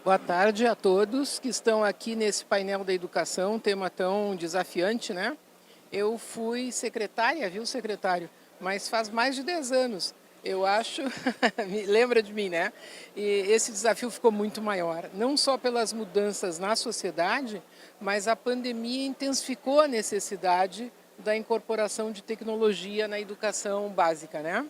Boa tarde a todos que estão aqui nesse painel da educação, um tema tão desafiante, né? Eu fui secretária, viu, secretário? Mas faz mais de 10 anos. Eu acho, lembra de mim, né? E esse desafio ficou muito maior, não só pelas mudanças na sociedade, mas a pandemia intensificou a necessidade da incorporação de tecnologia na educação básica, né?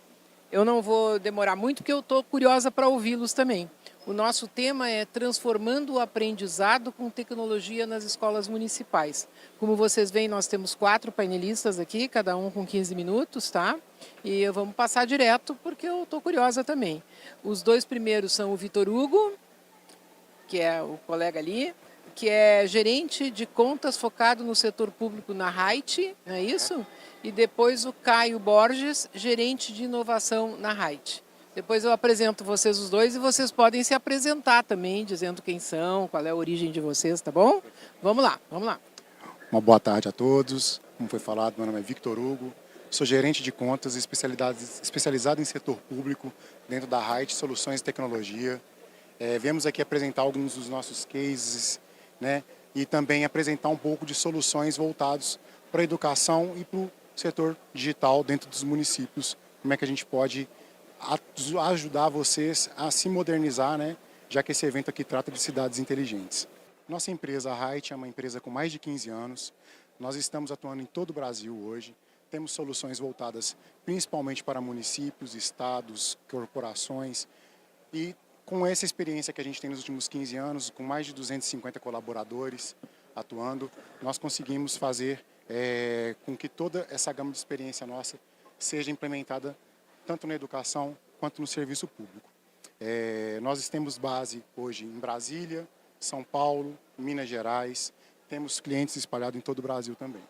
Eu não vou demorar muito, porque eu estou curiosa para ouvi-los também. O nosso tema é transformando o aprendizado com tecnologia nas escolas municipais. Como vocês veem, nós temos 4 painelistas aqui, cada um com 15 minutos, tá? E vamos passar direto, porque eu estou curiosa também. Os 2 primeiros são o Vitor Hugo, que é o colega ali, que é gerente de contas focado no setor público na Haiti, não é isso? E depois o Caio Borges, gerente de inovação na Haiti. Depois eu apresento vocês os dois e vocês podem se apresentar também, dizendo quem são, qual é a origem de vocês, tá bom? Vamos lá, vamos lá. Uma boa tarde a todos. Como foi falado, meu nome é Victor Hugo. Sou gerente de contas especializado em setor público dentro da Haiti Soluções e Tecnologia. Viemos aqui apresentar alguns dos nossos cases, né, e também apresentar um pouco de soluções voltados para a educação e para o setor digital dentro dos municípios. Como é que a gente pode ajudar vocês a se modernizar, né, já que esse evento aqui trata de cidades inteligentes. Nossa empresa, a Haiti, é uma empresa com mais de 15 anos. Nós estamos atuando em todo o Brasil hoje. Temos soluções voltadas principalmente para municípios, estados, corporações. E com essa experiência que a gente tem nos últimos 15 anos, com mais de 250 colaboradores atuando, nós conseguimos fazer com que toda essa gama de experiência nossa seja implementada tanto na educação quanto no serviço público. Nós temos base hoje em Brasília, São Paulo, Minas Gerais, temos clientes espalhados em todo o Brasil também.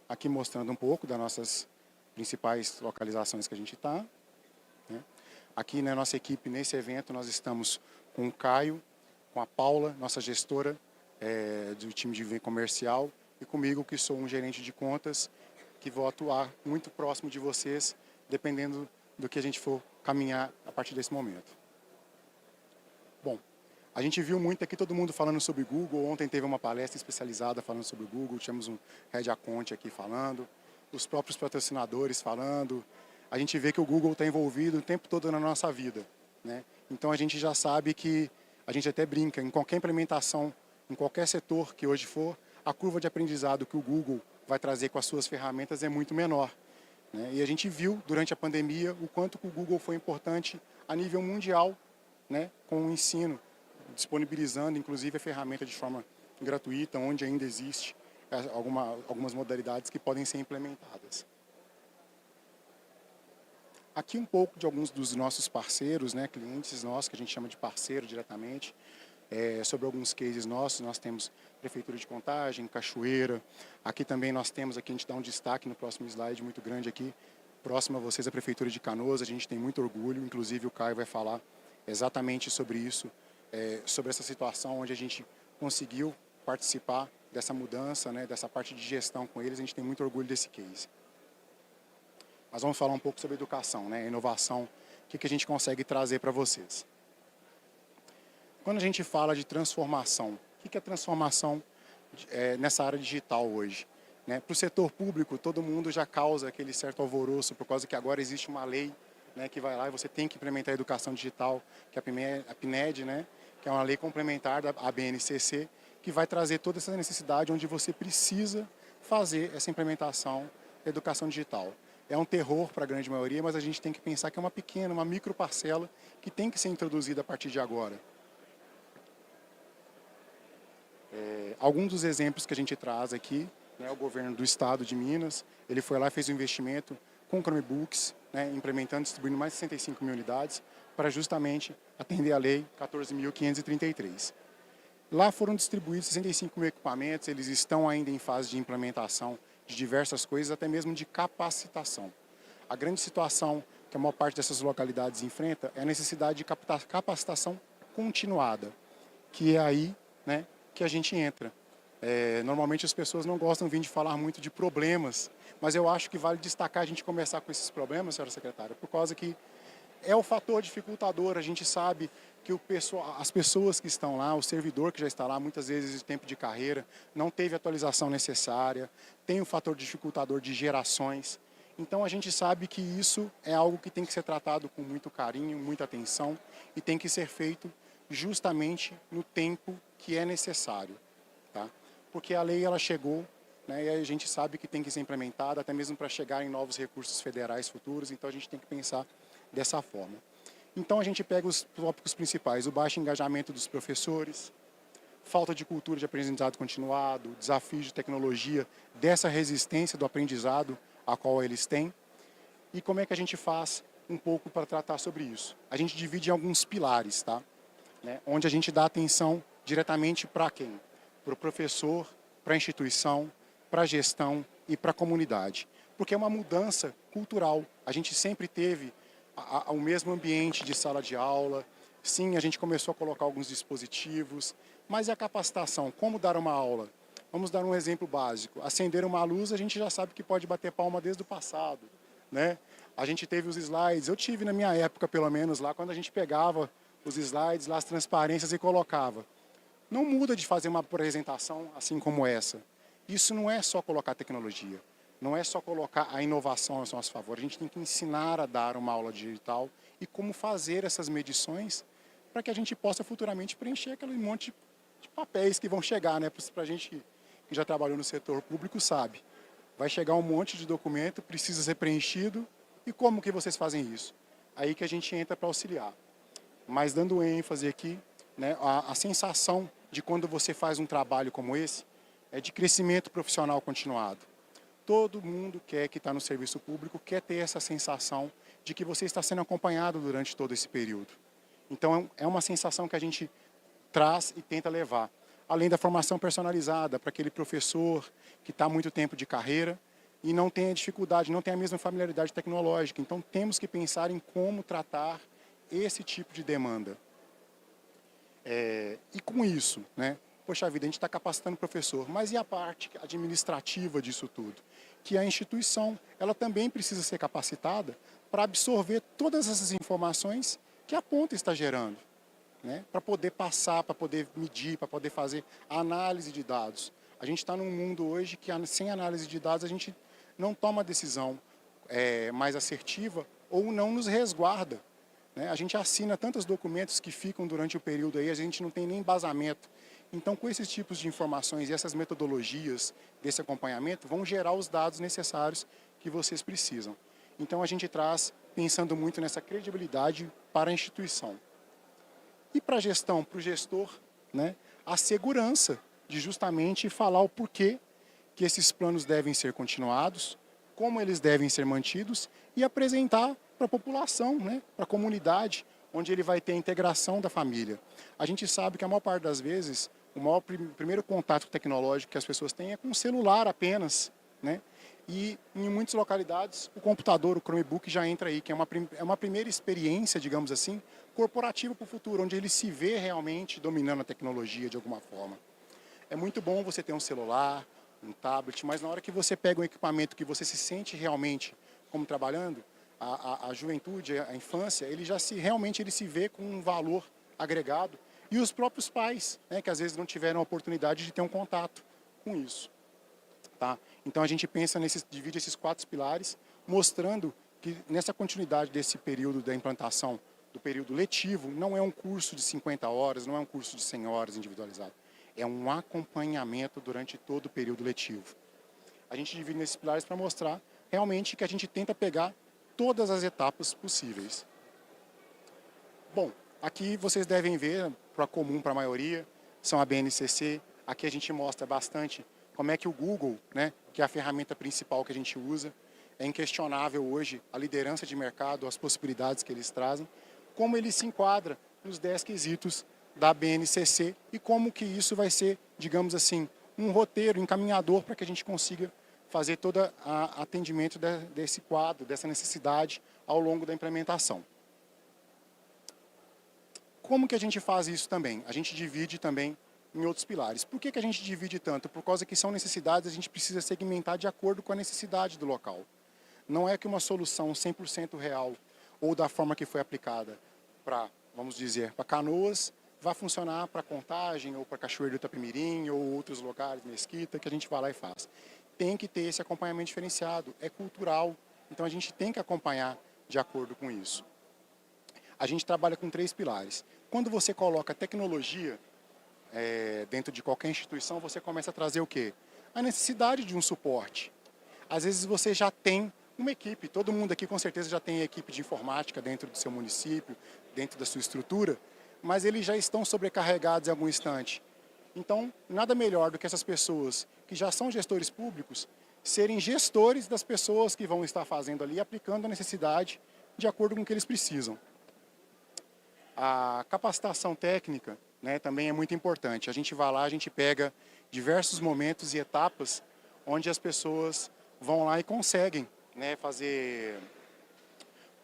Aqui mostrando um pouco das nossas principais localizações que a gente está. Né? Aqui na nossa equipe, nesse evento, nós estamos com o Caio, com a Paula, nossa gestora do time de venda comercial, e comigo, que sou um gerente de contas, que vou atuar muito próximo de vocês, dependendo do que a gente for caminhar a partir desse momento. Bom, a gente viu muito aqui todo mundo falando sobre Google. Ontem teve uma palestra especializada falando sobre o Google, tivemos um Head Account aqui falando, os próprios patrocinadores falando. A gente vê que o Google está envolvido o tempo todo na nossa vida, né? Então a gente já sabe que, a gente até brinca, em qualquer implementação, em qualquer setor que hoje for, a curva de aprendizado que o Google vai trazer com as suas ferramentas é muito menor, né? E a gente viu durante a pandemia o quanto o Google foi importante a nível mundial, né, com o ensino, disponibilizando inclusive a ferramenta de forma gratuita, onde ainda existe algumas modalidades que podem ser implementadas. Aqui um pouco de alguns dos nossos parceiros, né, clientes nossos, que a gente chama de parceiro diretamente, sobre alguns cases nossos. Nós temos Prefeitura de Contagem, Cachoeira. Aqui também nós temos, aqui a gente dá um destaque no próximo slide muito grande aqui, próximo a vocês, a Prefeitura de Canoas. A gente tem muito orgulho, inclusive o Caio vai falar exatamente sobre isso, sobre essa situação onde a gente conseguiu participar dessa mudança, né, dessa parte de gestão com eles. A gente tem muito orgulho desse case. Nós vamos falar um pouco sobre educação, né, inovação, o que a gente consegue trazer para vocês. Quando a gente fala de transformação, o que é transformação nessa área digital hoje? Né? Para o setor público, todo mundo já causa aquele certo alvoroço, por causa que agora existe uma lei, né, que vai lá e você tem que implementar a educação digital, que é a PNED, né, que é uma lei complementar da ABNCC, que vai trazer toda essa necessidade onde você precisa fazer essa implementação da educação digital. É um terror para a grande maioria, mas a gente tem que pensar que é uma pequena, uma micro parcela que tem que ser introduzida a partir de agora. Alguns dos exemplos que a gente traz aqui, né, o governo do estado de Minas, ele foi lá e fez um investimento com Chromebooks, né, implementando, distribuindo mais de 65 mil unidades, para justamente atender a lei 14.533. Lá foram distribuídos 65 mil equipamentos, eles estão ainda em fase de implementação de diversas coisas, até mesmo de capacitação. A grande situação que a maior parte dessas localidades enfrenta é a necessidade de capacitação continuada, que é aí, né, que a gente entra. Normalmente as pessoas não gostam de falar muito de problemas, mas eu acho que vale destacar a gente começar com esses problemas, senhora secretária, por causa que é o fator dificultador. A gente sabe que as pessoas que estão lá, o servidor que já está lá, muitas vezes de tempo de carreira, não teve a atualização necessária, tem o fator dificultador de gerações. Então a gente sabe que isso é algo que tem que ser tratado com muito carinho, muita atenção e tem que ser feito justamente no tempo que é necessário, tá? Porque a lei ela chegou, né, e a gente sabe que tem que ser implementada até mesmo para chegar em novos recursos federais futuros, então a gente tem que pensar dessa forma. Então a gente pega os tópicos principais, o baixo engajamento dos professores, falta de cultura de aprendizado continuado, desafios de tecnologia, dessa resistência do aprendizado a qual eles têm. E como é que a gente faz um pouco para tratar sobre isso? A gente divide em alguns pilares, tá? Né? Onde a gente dá atenção diretamente para quem? Para o professor, para a instituição, para a gestão e para a comunidade. Porque é uma mudança cultural. A gente sempre teve o mesmo ambiente de sala de aula. Sim, a gente começou a colocar alguns dispositivos, mas e a capacitação? Como dar uma aula? Vamos dar um exemplo básico. Acender uma luz, a gente já sabe que pode bater palma desde o passado, né? A gente teve os slides, eu tive na minha época, pelo menos, lá quando a gente pegava os slides, lá as transparências e colocava. Não muda de fazer uma apresentação assim como essa. Isso não é só colocar tecnologia, não é só colocar a inovação a nosso favor. A gente tem que ensinar a dar uma aula digital e como fazer essas medições para que a gente possa futuramente preencher aquele monte de papéis que vão chegar, né? Para a gente que já trabalhou no setor público sabe. Vai chegar um monte de documento, precisa ser preenchido. E como que vocês fazem isso? Aí que a gente entra para auxiliar. Mas dando ênfase aqui, né, a sensação de quando você faz um trabalho como esse é de crescimento profissional continuado. Todo mundo que está no serviço público quer ter essa sensação de que você está sendo acompanhado durante todo esse período. Então é uma sensação que a gente traz e tenta levar. Além da formação personalizada para aquele professor que está há muito tempo de carreira e não tem a dificuldade, não tem a mesma familiaridade tecnológica. Então temos que pensar em como tratar esse tipo de demanda. E com isso, né? Poxa vida, a gente está capacitando o professor, mas e a parte administrativa disso tudo? Que a instituição, ela também precisa ser capacitada para absorver todas essas informações que a ponta está gerando, né? Para poder passar, para poder medir, para poder fazer análise de dados. A gente está num mundo hoje que sem análise de dados a gente não toma decisão mais assertiva ou não nos resguarda. A gente assina tantos documentos que ficam durante o período aí, a gente não tem nem embasamento. Então, com esses tipos de informações e essas metodologias desse acompanhamento, vão gerar os dados necessários que vocês precisam. Então, a gente traz, pensando muito nessa credibilidade para a instituição. E para a gestão, para o gestor, né, a segurança de justamente falar o porquê que esses planos devem ser continuados, como eles devem ser mantidos e apresentar para a população, né, para a comunidade, onde ele vai ter a integração da família. A gente sabe que a maior parte das vezes, o maior primeiro contato tecnológico que as pessoas têm é com o celular apenas, né? E em muitas localidades, o computador, o Chromebook já entra aí, que é uma primeira experiência, digamos assim, corporativa para o futuro, onde ele se vê realmente dominando a tecnologia de alguma forma. É muito bom você ter um celular, um tablet, mas na hora que você pega um equipamento que você se sente realmente como trabalhando, a juventude, a infância, ele já realmente ele se vê com um valor agregado. E os próprios pais, né, que às vezes não tiveram a oportunidade de ter um contato com isso. Tá? Então a gente pensa divide esses 4 pilares, mostrando que nessa continuidade desse período da implantação, do período letivo, não é um curso de 50 horas, não é um curso de 100 horas individualizado. É um acompanhamento durante todo o período letivo. A gente divide nesses pilares para mostrar realmente que a gente tenta pegar todas as etapas possíveis. Bom, aqui vocês devem ver, para comum para a maioria, são a BNCC. Aqui a gente mostra bastante como é que o Google, né, que é a ferramenta principal que a gente usa, é inquestionável hoje a liderança de mercado, as possibilidades que eles trazem, como ele se enquadra nos 10 quesitos da BNCC e como que isso vai ser, digamos assim, um roteiro encaminhador para que a gente consiga fazer todo o atendimento desse quadro, dessa necessidade ao longo da implementação. Como que a gente faz isso também? A gente divide também em outros pilares. Por que a gente divide tanto? Por causa que são necessidades, a gente precisa segmentar de acordo com a necessidade do local. Não é que uma solução 100% real ou da forma que foi aplicada para, vamos dizer, para Canoas, vai funcionar para Contagem, ou para Cachoeiro do Itapemirim, ou outros lugares, Mesquita, que a gente vai lá e faz. Tem que ter esse acompanhamento diferenciado, é cultural, então a gente tem que acompanhar de acordo com isso. A gente trabalha com 3 pilares. Quando você coloca tecnologia dentro de qualquer instituição, você começa a trazer o quê? A necessidade de um suporte. Às vezes você já tem uma equipe, todo mundo aqui com certeza já tem equipe de informática dentro do seu município, dentro da sua estrutura, mas eles já estão sobrecarregados em algum instante. Então, nada melhor do que essas pessoas que já são gestores públicos serem gestores das pessoas que vão estar fazendo ali, aplicando a necessidade de acordo com o que eles precisam. A capacitação técnica, né, também é muito importante. A gente vai lá, a gente pega diversos momentos e etapas onde as pessoas vão lá e conseguem, né, fazer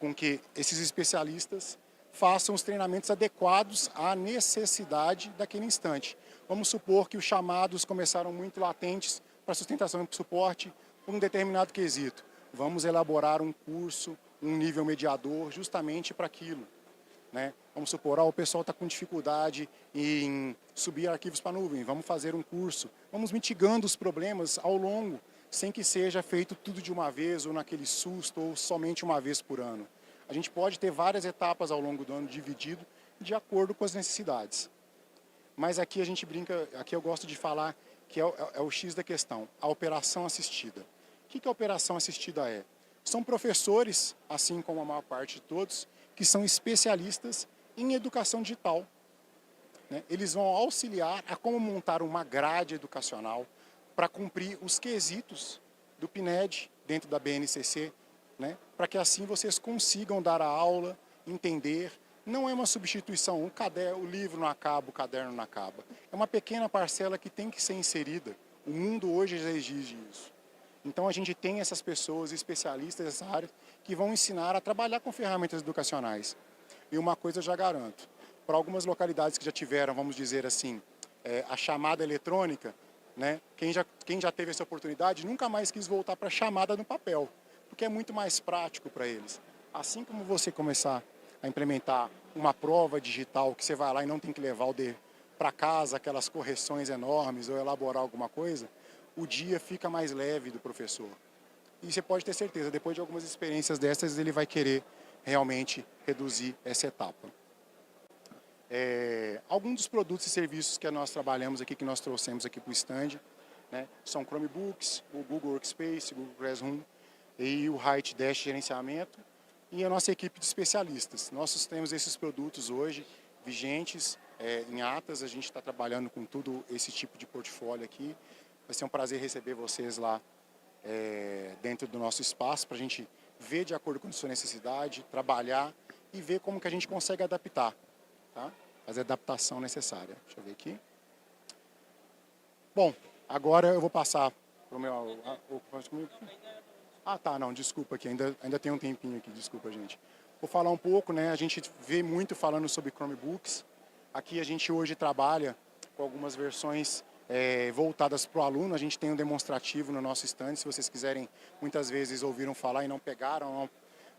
com que esses especialistas façam os treinamentos adequados à necessidade daquele instante. Vamos supor que os chamados começaram muito latentes para sustentação e suporte por um determinado quesito. Vamos elaborar um curso, um nível mediador justamente para aquilo. Né? Vamos supor, o pessoal está com dificuldade em subir arquivos para a nuvem, vamos fazer um curso. Vamos mitigando os problemas ao longo, sem que seja feito tudo de uma vez, ou naquele susto, ou somente uma vez por ano. A gente pode ter várias etapas ao longo do ano dividido de acordo com as necessidades. Mas aqui a gente brinca, aqui eu gosto de falar que é o X da questão, a operação assistida. O que a operação assistida é? São professores, assim como a maior parte de todos, que são especialistas em educação digital. Né? Eles vão auxiliar a como montar uma grade educacional para cumprir os quesitos do PNED dentro da BNCC, né? Para que assim vocês consigam dar a aula, entender. Não é uma substituição, o livro não acaba, o caderno não acaba. É uma pequena parcela que tem que ser inserida. O mundo hoje já exige isso. Então a gente tem essas pessoas especialistas nessa área que vão ensinar a trabalhar com ferramentas educacionais. E uma coisa eu já garanto, para algumas localidades que já tiveram, vamos dizer assim, a chamada eletrônica, né, quem já teve essa oportunidade nunca mais quis voltar para a chamada no papel, porque é muito mais prático para eles. Assim como você começar a implementar uma prova digital que você vai lá e não tem que levar para casa aquelas correções enormes ou elaborar alguma coisa, o dia fica mais leve do professor. E você pode ter certeza, depois de algumas experiências dessas, ele vai querer realmente reduzir essa etapa. Alguns dos produtos e serviços que nós trabalhamos aqui, que nós trouxemos aqui para o stand, né, são Chromebooks, o Google Workspace, o Google Classroom e o Height Dash Gerenciamento e a nossa equipe de especialistas. Nós temos esses produtos hoje vigentes, em atas, a gente está trabalhando com todo esse tipo de portfólio aqui. Vai ser um prazer receber vocês lá dentro do nosso espaço para a gente ver de acordo com a sua necessidade, trabalhar e ver como que a gente consegue adaptar, tá? Fazer a adaptação necessária. Deixa eu ver aqui. Bom, agora eu vou passar para o meu... tá, não, desculpa aqui, ainda tem um tempinho aqui, desculpa, gente. Vou falar um pouco, né, a gente vê muito falando sobre Chromebooks. Aqui a gente hoje trabalha com algumas versões voltadas para o aluno. A gente tem um demonstrativo no nosso stand, se vocês quiserem, muitas vezes ouviram falar e não pegaram, é o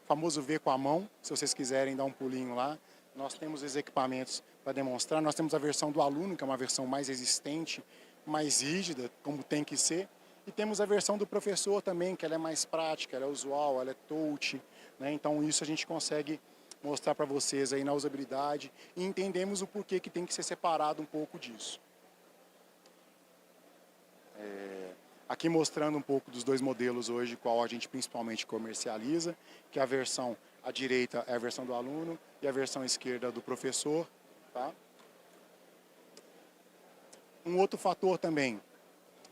famoso ver com a mão, se vocês quiserem dar um pulinho lá. Nós temos os equipamentos para demonstrar, nós temos a versão do aluno, que é uma versão mais resistente, mais rígida, como tem que ser, e temos a versão do professor também, que ela é mais prática, ela é usual, ela é touch, né? Então isso a gente consegue mostrar para vocês aí na usabilidade e entendemos o porquê que tem que ser separado um pouco disso. Aqui mostrando um pouco dos dois modelos hoje, qual a gente principalmente comercializa, que a versão à direita é a versão do aluno e a versão esquerda do professor. Tá? Um outro fator também,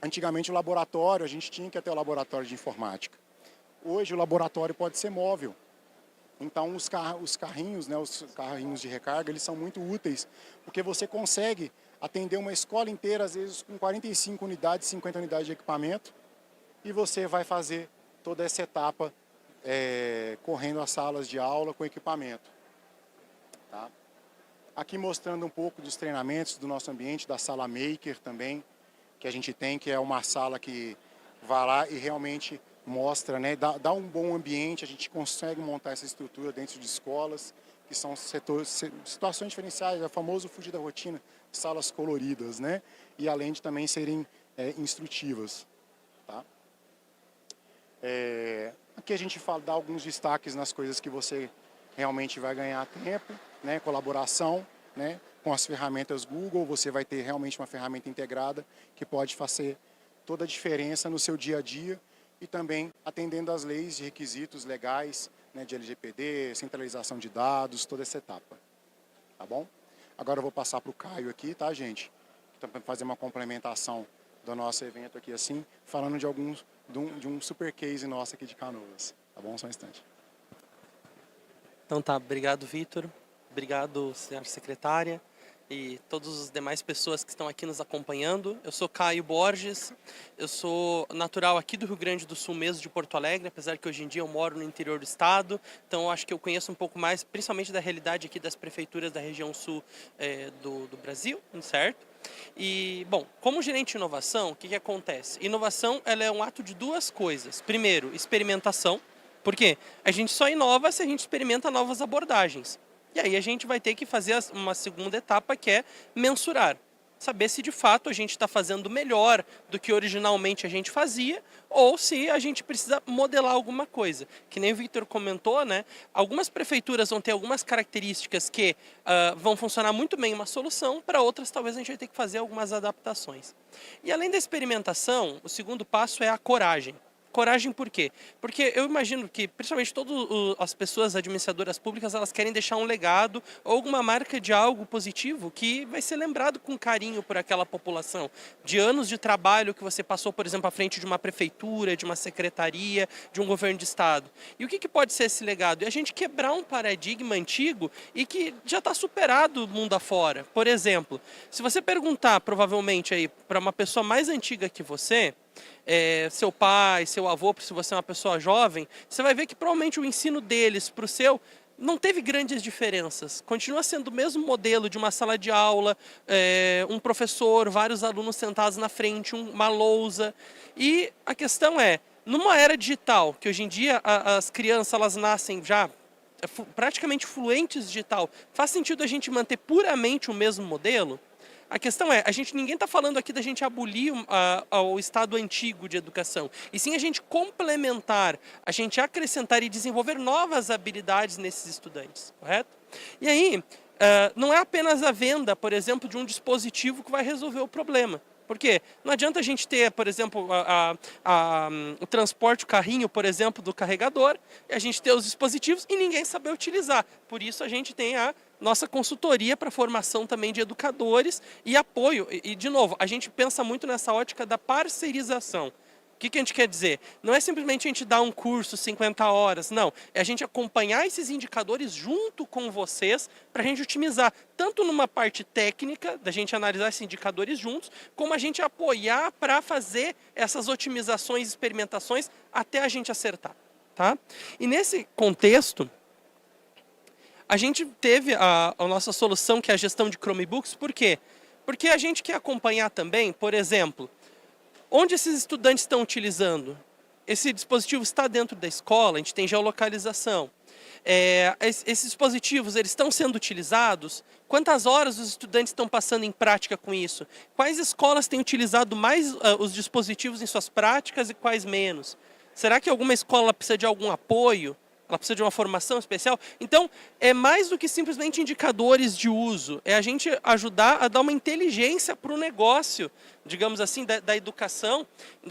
antigamente o laboratório, a gente tinha que ter o laboratório de informática. Hoje o laboratório pode ser móvel. Então os carrinhos, né, os carrinhos de recarga, eles são muito úteis, porque você consegue atender uma escola inteira, às vezes com 45 unidades, 50 unidades de equipamento, e você vai fazer toda essa etapa correndo as salas de aula com equipamento. Tá? Aqui mostrando um pouco dos treinamentos do nosso ambiente, da sala Maker também, que a gente tem, que é uma sala que vai lá e realmente mostra, né, dá um bom ambiente, a gente consegue montar essa estrutura dentro de escolas, que são situações diferenciais, é o famoso fugir da rotina, salas coloridas, né, e além de também serem instrutivas. Tá? Aqui a gente dá alguns destaques nas coisas que você realmente vai ganhar tempo, né, colaboração, né, com as ferramentas Google, você vai ter realmente uma ferramenta integrada que pode fazer toda a diferença no seu dia a dia e também atendendo às leis e requisitos legais, né, de LGPD, centralização de dados, toda essa etapa. Tá bom? Agora eu vou passar para o Caio aqui, tá, gente? Para fazer uma complementação do nosso evento aqui, assim, falando de um super case nosso aqui de Canoas. Tá bom? Só um instante. Então tá, obrigado, Vitor. Obrigado, senhora secretária e todas as demais pessoas que estão aqui nos acompanhando. Eu sou Caio Borges, eu sou natural aqui do Rio Grande do Sul mesmo, de Porto Alegre, apesar que hoje em dia eu moro no interior do estado, então eu acho que eu conheço um pouco mais, principalmente da realidade aqui das prefeituras da região sul do Brasil, certo? E, bom, como gerente de inovação, o que acontece? Inovação ela é um ato de duas coisas. Primeiro, experimentação, porque a gente só inova se a gente experimenta novas abordagens. E aí a gente vai ter que fazer uma segunda etapa, que é mensurar. Saber se de fato a gente está fazendo melhor do que originalmente a gente fazia ou se a gente precisa modelar alguma coisa. Que nem o Victor comentou, né? Algumas prefeituras vão ter algumas características que vão funcionar muito bem em uma solução, para outras talvez a gente vai ter que fazer algumas adaptações. E além da experimentação, o segundo passo é a coragem. Coragem por quê? Porque eu imagino que, principalmente todas as pessoas administradoras públicas, elas querem deixar um legado ou alguma marca de algo positivo que vai ser lembrado com carinho por aquela população. De anos de trabalho que você passou, por exemplo, à frente de uma prefeitura, de uma secretaria, de um governo de estado. E o que pode ser esse legado? É a gente quebrar um paradigma antigo e que já está superado mundo afora. Por exemplo, se você perguntar, provavelmente, aí para uma pessoa mais antiga que você, seu pai, seu avô, se você é uma pessoa jovem, você vai ver que provavelmente o ensino deles para o seu não teve grandes diferenças. Continua sendo o mesmo modelo de uma sala de aula, um professor, vários alunos sentados na frente, uma lousa. E a questão é, numa era digital, que hoje em dia as crianças elas nascem já praticamente fluentes digital, faz sentido a gente manter puramente o mesmo modelo? A questão é, ninguém está falando aqui da gente abolir o estado antigo de educação, e sim a gente complementar, a gente acrescentar e desenvolver novas habilidades nesses estudantes, correto? E aí, não é apenas a venda, por exemplo, de um dispositivo que vai resolver o problema. Por quê? Não adianta a gente ter, por exemplo, o transporte, o carrinho, por exemplo, do carregador, e a gente ter os dispositivos e ninguém saber utilizar. Por isso a gente tem a nossa consultoria para formação também de educadores e apoio. E, de novo, a gente pensa muito nessa ótica da parceirização. O que a gente quer dizer? Não é simplesmente a gente dar um curso 50 horas, não. É a gente acompanhar esses indicadores junto com vocês para a gente otimizar, tanto numa parte técnica, da gente analisar esses indicadores juntos, como a gente apoiar para fazer essas otimizações, experimentações, até a gente acertar. Tá? E nesse contexto, a gente teve a nossa solução, que é a gestão de Chromebooks. Por quê? Porque a gente quer acompanhar também, por exemplo, onde esses estudantes estão utilizando. Esse dispositivo está dentro da escola, a gente tem geolocalização. Esses dispositivos eles estão sendo utilizados? Quantas horas os estudantes estão passando em prática com isso? Quais escolas têm utilizado mais os dispositivos em suas práticas e quais menos? Será que alguma escola precisa de algum apoio? Ela precisa de uma formação especial? Então, é mais do que simplesmente indicadores de uso. É a gente ajudar a dar uma inteligência para o negócio, digamos assim, da educação.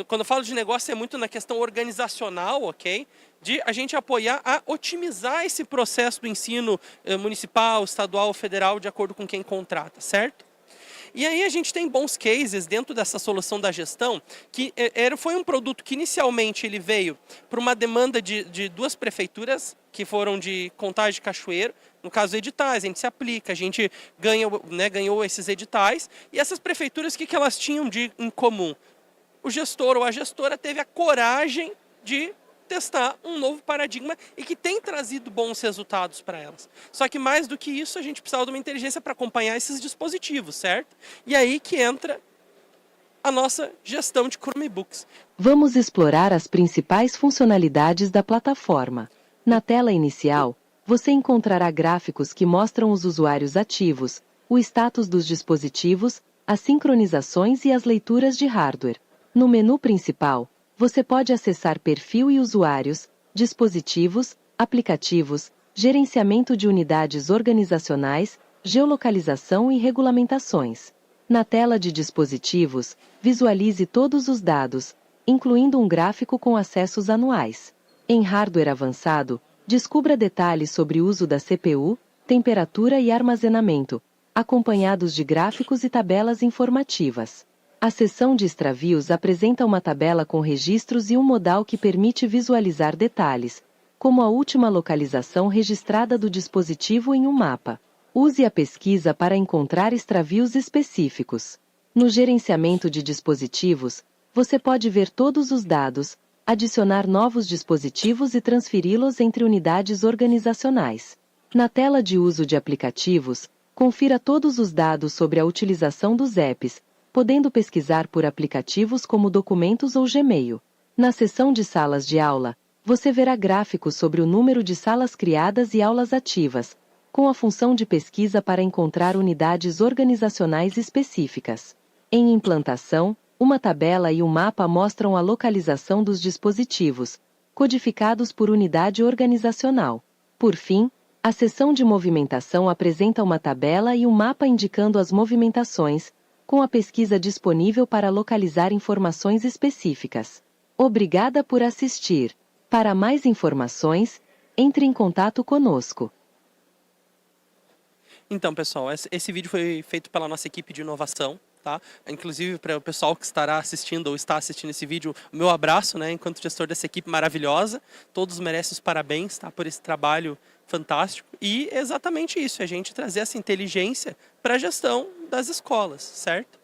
Quando eu falo de negócio, é muito na questão organizacional, ok? De a gente apoiar a otimizar esse processo do ensino municipal, estadual, federal, de acordo com quem contrata, certo? E aí a gente tem bons cases dentro dessa solução da gestão, que foi um produto que inicialmente ele veio por uma demanda de duas prefeituras, que foram de Contagem e Cachoeiro, no caso editais, a gente se aplica, a gente ganhou esses editais, e essas prefeituras, o que elas tinham em comum? O gestor ou a gestora teve a coragem de testar um novo paradigma e que tem trazido bons resultados para elas. Só que mais do que isso, a gente precisava de uma inteligência para acompanhar esses dispositivos, certo? E aí que entra a nossa gestão de Chromebooks. Vamos explorar as principais funcionalidades da plataforma. Na tela inicial, você encontrará gráficos que mostram os usuários ativos, o status dos dispositivos, as sincronizações e as leituras de hardware. No menu principal, você pode acessar perfil e usuários, dispositivos, aplicativos, gerenciamento de unidades organizacionais, geolocalização e regulamentações. Na tela de dispositivos, visualize todos os dados, incluindo um gráfico com acessos anuais. Em hardware avançado, descubra detalhes sobre o uso da CPU, temperatura e armazenamento, acompanhados de gráficos e tabelas informativas. A seção de extravios apresenta uma tabela com registros e um modal que permite visualizar detalhes, como a última localização registrada do dispositivo em um mapa. Use a pesquisa para encontrar extravios específicos. No gerenciamento de dispositivos, você pode ver todos os dados, adicionar novos dispositivos e transferi-los entre unidades organizacionais. Na tela de uso de aplicativos, confira todos os dados sobre a utilização dos apps, podendo pesquisar por aplicativos como Documentos ou Gmail. Na seção de salas de aula, você verá gráficos sobre o número de salas criadas e aulas ativas, com a função de pesquisa para encontrar unidades organizacionais específicas. Em implantação, uma tabela e um mapa mostram a localização dos dispositivos, codificados por unidade organizacional. Por fim, a seção de movimentação apresenta uma tabela e um mapa indicando as movimentações, com a pesquisa disponível para localizar informações específicas. Obrigada por assistir. Para mais informações, entre em contato conosco. Então, pessoal, esse vídeo foi feito pela nossa equipe de inovação, tá? Inclusive, para o pessoal que estará assistindo ou está assistindo esse vídeo, o meu abraço, né, enquanto gestor dessa equipe maravilhosa. Todos merecem os parabéns, tá, por esse trabalho fantástico. E é exatamente isso, a gente trazer essa inteligência para a gestão das escolas, certo?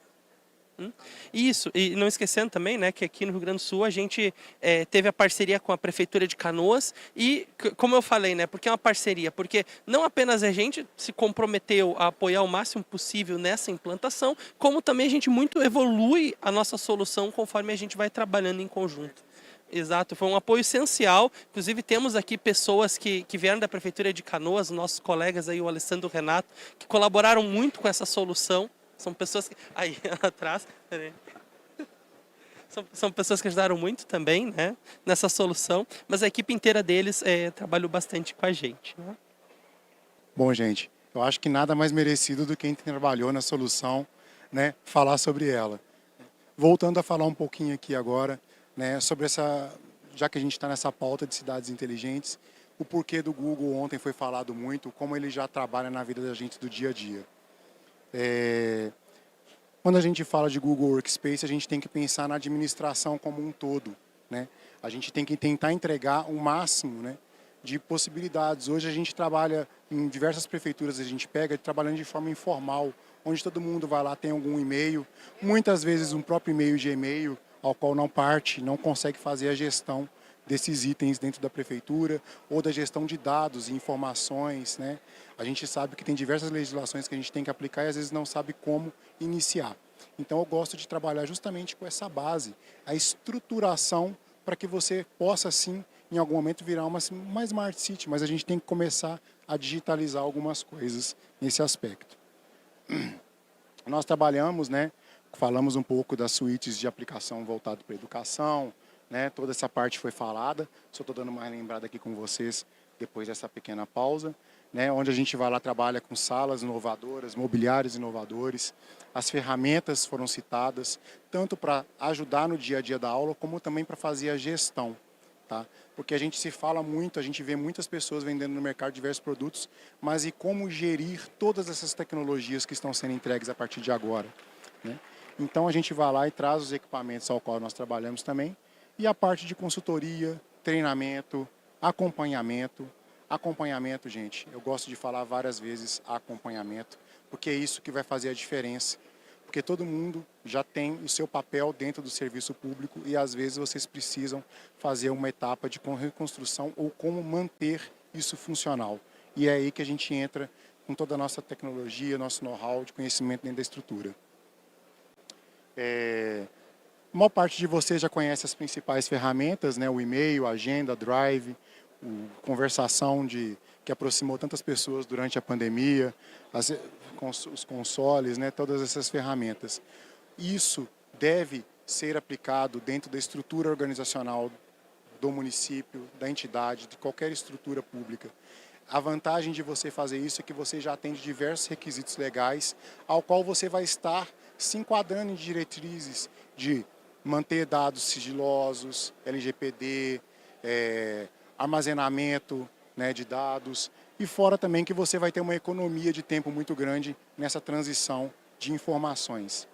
Isso, e não esquecendo também, né, que aqui no Rio Grande do Sul a gente teve a parceria com a Prefeitura de Canoas e, como eu falei, né, porque é uma parceria? Porque não apenas a gente se comprometeu a apoiar o máximo possível nessa implantação, como também a gente muito evolui a nossa solução conforme a gente vai trabalhando em conjunto. Exato, foi um apoio essencial. Inclusive temos aqui pessoas que vieram da Prefeitura de Canoas, nossos colegas aí, o Alessandro e o Renato, que colaboraram muito com essa solução. São pessoas que... Aí, atrás... São pessoas que ajudaram muito também, né, nessa solução. Mas a equipe inteira deles trabalhou bastante com a gente, né? Bom, gente, eu acho que nada mais merecido do que quem trabalhou na solução, né, falar sobre ela. Voltando a falar um pouquinho aqui agora, né, sobre essa... Já que a gente está nessa pauta de cidades inteligentes, o porquê do Google ontem foi falado muito, como ele já trabalha na vida da gente do dia a dia. Quando a gente fala de Google Workspace, a gente tem que pensar na administração como um todo, né? A gente tem que tentar entregar o máximo, né, de possibilidades. Hoje a gente trabalha em diversas prefeituras, a gente pega trabalhando de forma informal, onde todo mundo vai lá, tem algum e-mail, muitas vezes um próprio e-mail de e-mail, ao qual não consegue fazer a gestão desses itens dentro da prefeitura, ou da gestão de dados e informações, né? A gente sabe que tem diversas legislações que a gente tem que aplicar e às vezes não sabe como iniciar. Então eu gosto de trabalhar justamente com essa base, a estruturação para que você possa sim, em algum momento, virar uma Smart City, mas a gente tem que começar a digitalizar algumas coisas nesse aspecto. Nós trabalhamos, né, falamos um pouco das suítes de aplicação voltado para a educação, né, toda essa parte foi falada, só estou dando uma lembrada aqui com vocês depois dessa pequena pausa, né, onde a gente vai lá, trabalha com salas inovadoras, mobiliários inovadores, as ferramentas foram citadas, tanto para ajudar no dia a dia da aula, como também para fazer a gestão, tá? Porque a gente se fala muito, a gente vê muitas pessoas vendendo no mercado diversos produtos, mas e como gerir todas essas tecnologias que estão sendo entregues a partir de agora, né? Então a gente vai lá e traz os equipamentos ao qual nós trabalhamos também, e a parte de consultoria, treinamento, acompanhamento. Acompanhamento, gente, eu gosto de falar várias vezes acompanhamento, porque é isso que vai fazer a diferença. Porque todo mundo já tem o seu papel dentro do serviço público e às vezes vocês precisam fazer uma etapa de reconstrução ou como manter isso funcional. E é aí que a gente entra com toda a nossa tecnologia, nosso know-how de conhecimento dentro da estrutura. A maior parte de vocês já conhece as principais ferramentas, né? O e-mail, a agenda, Drive, conversação que aproximou tantas pessoas durante a pandemia, os consoles, né? Todas essas ferramentas. Isso deve ser aplicado dentro da estrutura organizacional do município, da entidade, de qualquer estrutura pública. A vantagem de você fazer isso é que você já atende diversos requisitos legais, ao qual você vai estar se enquadrando em diretrizes de manter dados sigilosos, LGPD, armazenamento, né, de dados, e fora também que você vai ter uma economia de tempo muito grande nessa transição de informações.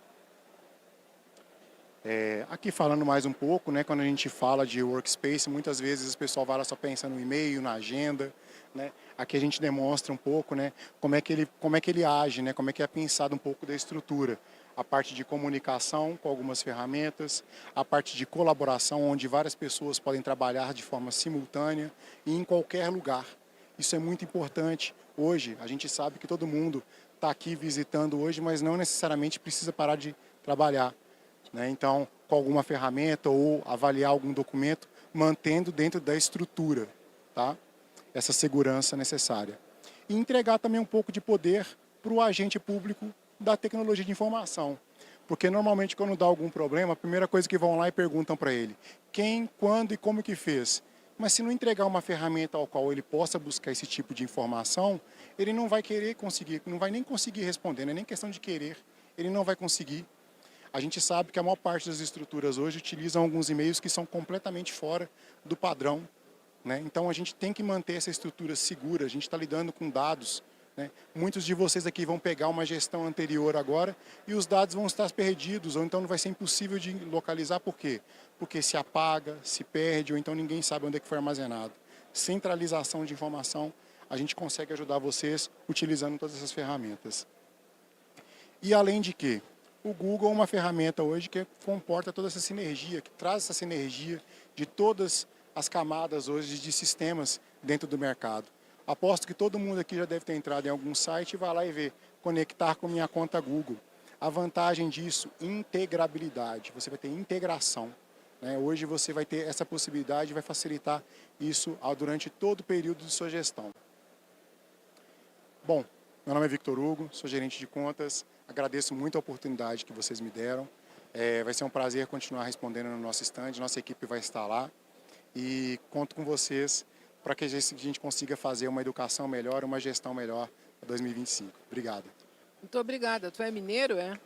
Aqui falando mais um pouco, né, quando a gente fala de workspace, muitas vezes o pessoal vai lá só pensa no e-mail, na agenda, né? Aqui a gente demonstra um pouco, né, como é que ele age, né, como é que é pensado um pouco da estrutura. A parte de comunicação com algumas ferramentas, a parte de colaboração, onde várias pessoas podem trabalhar de forma simultânea e em qualquer lugar. Isso é muito importante. Hoje, a gente sabe que todo mundo está aqui visitando hoje, mas não necessariamente precisa parar de trabalhar, né? Então, com alguma ferramenta ou avaliar algum documento, mantendo dentro da estrutura, tá? Essa segurança necessária. E entregar também um pouco de poder para o agente público da tecnologia de informação. Porque normalmente quando dá algum problema, a primeira coisa que vão lá e perguntam para ele, quem, quando e como que fez. Mas se não entregar uma ferramenta ao qual ele possa buscar esse tipo de informação, ele não vai querer conseguir, não vai nem conseguir responder, não é nem questão de querer, ele não vai conseguir. A gente sabe que a maior parte das estruturas hoje utilizam alguns e-mails que são completamente fora do padrão, né? Então a gente tem que manter essa estrutura segura, a gente está lidando com dados, né? Muitos de vocês aqui vão pegar uma gestão anterior agora e os dados vão estar perdidos, ou então não vai ser impossível de localizar. Por quê? Porque se apaga, se perde, ou então ninguém sabe onde é que foi armazenado. Centralização de informação, a gente consegue ajudar vocês utilizando todas essas ferramentas. E além de que, o Google é uma ferramenta hoje que comporta toda essa sinergia, que traz essa sinergia de todas as camadas hoje de sistemas dentro do mercado. Aposto que todo mundo aqui já deve ter entrado em algum site e vai lá e ver, conectar com minha conta Google. A vantagem disso, integrabilidade, você vai ter integração, né? Hoje você vai ter essa possibilidade, vai facilitar isso durante todo o período de sua gestão. Bom, meu nome é Victor Hugo, sou gerente de contas, agradeço muito a oportunidade que vocês me deram. Vai ser um prazer continuar respondendo no nosso stand, nossa equipe vai estar lá e conto com vocês para que a gente consiga fazer uma educação melhor, uma gestão melhor para 2025. Obrigado. Muito obrigada. Tu é mineiro, é?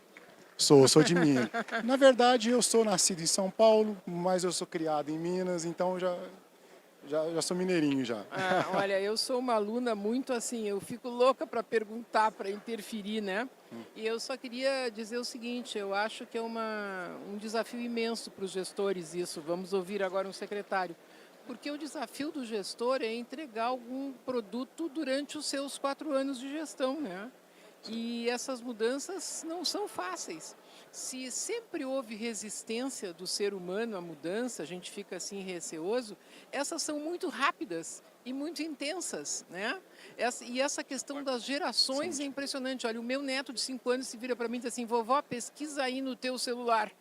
Sou de Minas. Na verdade, eu sou nascido em São Paulo, mas eu sou criado em Minas, então já sou mineirinho já. Olha, eu sou uma aluna muito assim, eu fico louca para perguntar, para interferir, né? E eu só queria dizer o seguinte, eu acho que é um desafio imenso para os gestores isso. Vamos ouvir agora um secretário. Porque o desafio do gestor é entregar algum produto durante os seus 4 anos de gestão, né? E essas mudanças não são fáceis. Se sempre houve resistência do ser humano à mudança, a gente fica assim receoso, essas são muito rápidas e muito intensas, né? E essa questão das gerações é impressionante. Olha, o meu neto de 5 anos se vira para mim e diz assim, vovó, pesquisa aí no teu celular.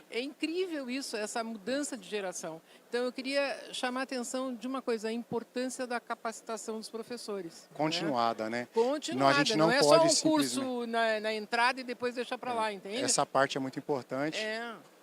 É incrível isso, essa mudança de geração. Então, eu queria chamar a atenção de uma coisa, a importância da capacitação dos professores. Continuada, né? Continuada, Não, a gente não é pode só um curso na entrada e depois deixar para lá, entende? Essa parte é muito importante.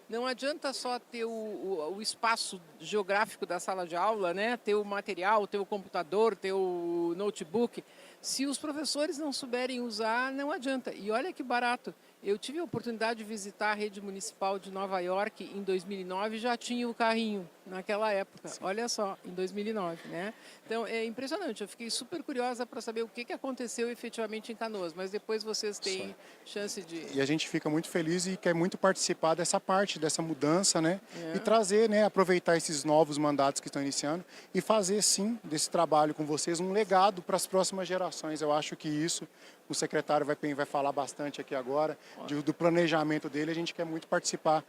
Não adianta só ter o espaço geográfico da sala de aula, né? Ter o material, ter o computador, ter o notebook. Se os professores não souberem usar, não adianta. E olha que barato. Eu tive a oportunidade de visitar a rede municipal de Nova York em 2009 e já tinha o carrinho naquela época. Sim. Olha só, em 2009, né? Então, é impressionante. Eu fiquei super curiosa para saber o que aconteceu efetivamente em Canoas, mas depois vocês têm chance de... E a gente fica muito feliz e quer muito participar dessa parte, dessa mudança, né? E trazer, né? Aproveitar esses novos mandatos que estão iniciando e fazer, sim, desse trabalho com vocês um legado para as próximas gerações. Eu acho que isso, o secretário vai falar bastante aqui agora, do planejamento dele, a gente quer muito participar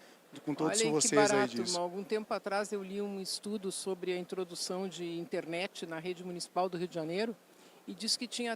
com todos vocês aí disso. Algum tempo atrás eu li um estudo sobre a introdução de internet na rede municipal do Rio de Janeiro e disse que tinha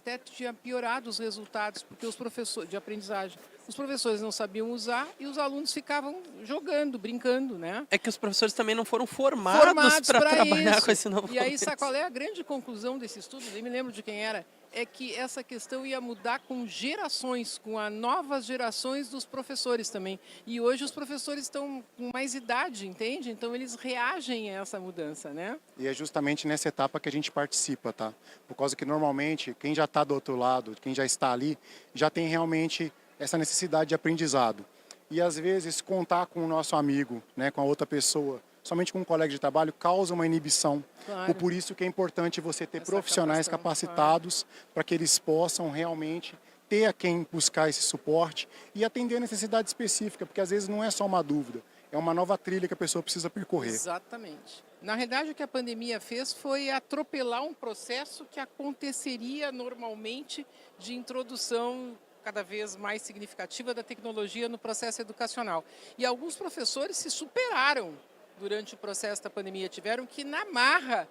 piorado os resultados porque os professores de aprendizagem, os professores não sabiam usar e os alunos ficavam jogando, brincando, né? É que os professores também não foram formados para trabalhar isso. com esse novo E aí, contexto. sabe qual é a grande conclusão desse estudo? Nem me lembro de quem era. É que essa questão ia mudar com gerações, com as novas gerações dos professores também. E hoje os professores estão com mais idade, entende? Então eles reagem a essa mudança, né? E é justamente nessa etapa que a gente participa, tá? Por causa que normalmente quem já está do outro lado, quem já está ali, já tem realmente essa necessidade de aprendizado. E às vezes contar com o nosso amigo, né, com a outra pessoa, somente com um colega de trabalho, causa uma inibição. Claro. Por isso que é importante você ter Essa profissionais capacitados para que eles possam realmente ter a quem buscar esse suporte e atender a necessidade específica, porque às vezes não é só uma dúvida, é uma nova trilha que a pessoa precisa percorrer. Exatamente. Na realidade, o que a pandemia fez foi atropelar um processo que aconteceria normalmente de introdução cada vez mais significativa da tecnologia no processo educacional. E alguns professores se superaram durante o processo da pandemia, tiveram que ir na marra.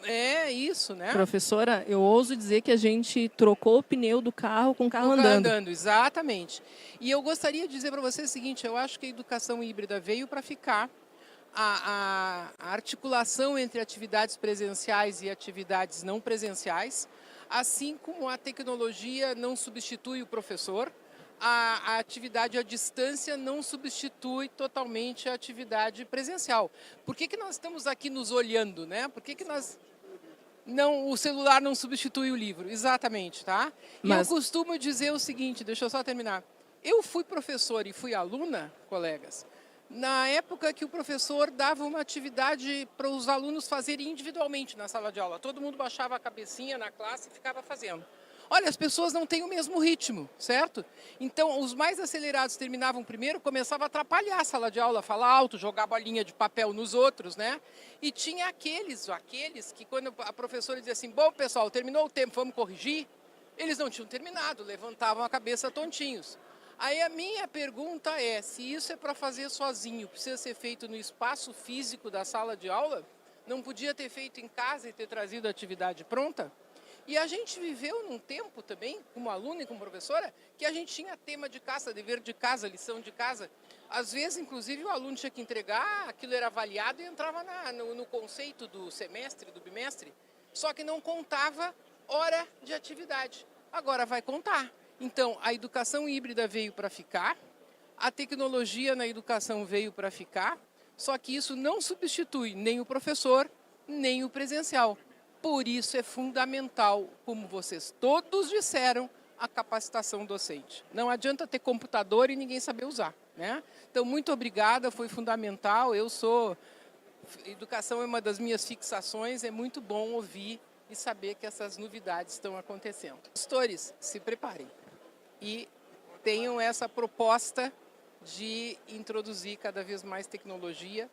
É isso, né? Professora, eu ouso dizer que a gente trocou o pneu do carro com o carro andando. Exatamente. E eu gostaria de dizer para você o seguinte, eu acho que a educação híbrida veio para ficar. A articulação entre atividades presenciais e atividades não presenciais, assim como a tecnologia não substitui o professor, a atividade à distância não substitui totalmente a atividade presencial. Por que nós estamos aqui nos olhando, né? Por que nós... Não, o celular não substitui o livro, exatamente, tá? E eu costumo dizer o seguinte, deixa eu só terminar. Eu fui professor e fui aluna, colegas, na época que o professor dava uma atividade para os alunos fazerem individualmente na sala de aula. Todo mundo baixava a cabecinha na classe e ficava fazendo. Olha, as pessoas não têm o mesmo ritmo, certo? Então, os mais acelerados terminavam primeiro, começava a atrapalhar a sala de aula, falar alto, jogar bolinha de papel nos outros, né? E tinha aqueles que quando a professora dizia assim, bom, pessoal, terminou o tempo, vamos corrigir, eles não tinham terminado, levantavam a cabeça tontinhos. Aí a minha pergunta é, se isso é para fazer sozinho, precisa ser feito no espaço físico da sala de aula, não podia ter feito em casa e ter trazido a atividade pronta? E a gente viveu num tempo também, como aluna e como professora, que a gente tinha tema de casa, dever de casa, lição de casa. Às vezes, inclusive, o aluno tinha que entregar, aquilo era avaliado e entrava no conceito do semestre, do bimestre, só que não contava hora de atividade. Agora vai contar. Então, a educação híbrida veio para ficar, a tecnologia na educação veio para ficar, só que isso não substitui nem o professor, nem o presencial. Por isso é fundamental, como vocês todos disseram, a capacitação docente. Não adianta ter computador e ninguém saber usar, né? Então, muito obrigada, foi fundamental. Educação é uma das minhas fixações, é muito bom ouvir e saber que essas novidades estão acontecendo. Gestores, se preparem e tenham essa proposta de introduzir cada vez mais tecnologia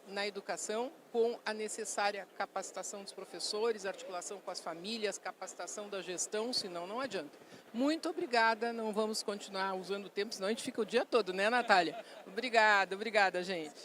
na educação, com a necessária capacitação dos professores, articulação com as famílias, capacitação da gestão, senão não adianta. Muito obrigada, não vamos continuar usando o tempo, senão a gente fica o dia todo, né, Natália? Obrigada, gente.